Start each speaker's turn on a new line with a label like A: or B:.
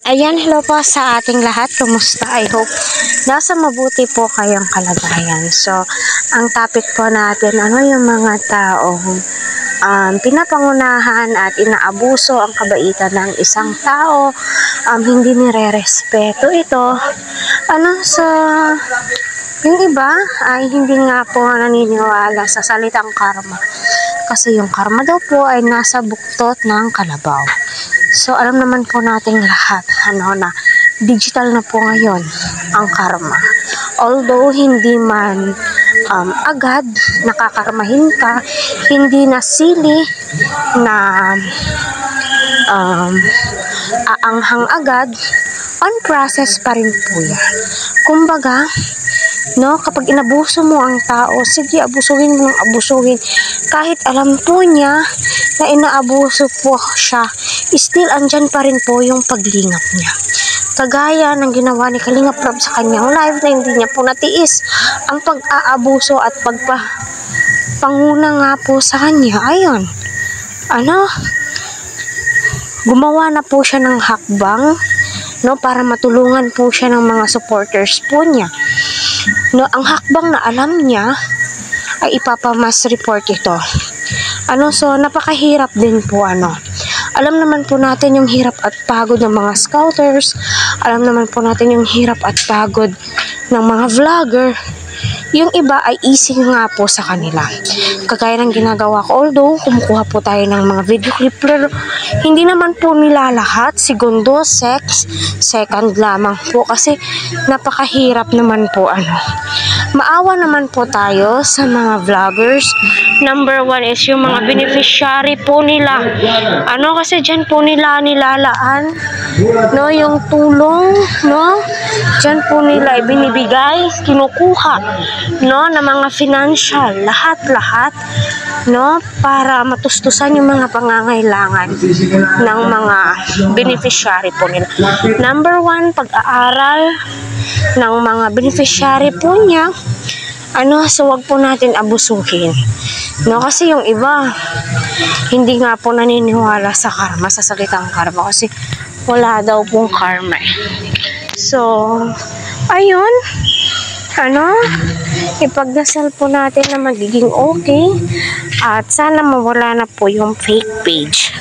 A: Ayan, hello po sa ating lahat. Kumusta? I hope nasa mabuti po kayong kalagayan. So, ang topic po natin, ano yung mga taong pinapangunahan at inaabuso ang kabaitan ng isang tao, hindi nire-respeto ito. Yung iba ay hindi nga po naniniwala sa salitang karma. Kasi yung karma daw po ay nasa buktot ng kalabaw. So, alam naman po nating lahat, na digital na po ngayon ang karma. Although, hindi man agad nakakarmahin ka, hindi na sili na aanghang agad, on process pa rin po yan. Kumbaga, kapag inabuso mo ang tao, sige, abusuhin mo ng abusuhin. Kahit alam po niya na inaabuso po siya, still andyan pa rin po yung paglingap niya. Kagaya ng ginawa ni Kalingap Rob sa kanyang live na hindi niya po natiis ang pag-aabuso at panguna nga po sa kanya. Ayun, gumawa na po siya ng hakbang, para matulungan po siya ng mga supporters po niya. Ang hakbang na alam niya ay ipapamass report ito. So napakahirap din po Alam naman po natin yung hirap at pagod ng mga scouters. Alam naman po natin yung hirap at pagod ng mga vlogger. Yung iba ay easy nga po sa kanila. Kagaya ng ginagawa ko. Although, kumukuha po tayo ng mga video clip. Pero, hindi naman po nila lahat. Segundo, second lamang po. Kasi, napakahirap naman po Maawa naman po tayo sa mga vloggers. Number one is yung mga beneficiary po nila. Kasi dyan po nila nilalaan. Yung tulong, dyan po nila ibinibigay, kinukuha, na mga financial, lahat, para matustusan yung mga pangangailangan ng mga beneficiary po nila. Number one, pag-aaral ng mga beneficiary po niya. So wag po natin abusuhin. Kasi yung iba, hindi nga po naniniwala sa karma, sa salitang karma. Kasi wala daw pong karma. So, ayun. Ipagdasal po natin na magiging okay. At sana mawala na po yung fake page.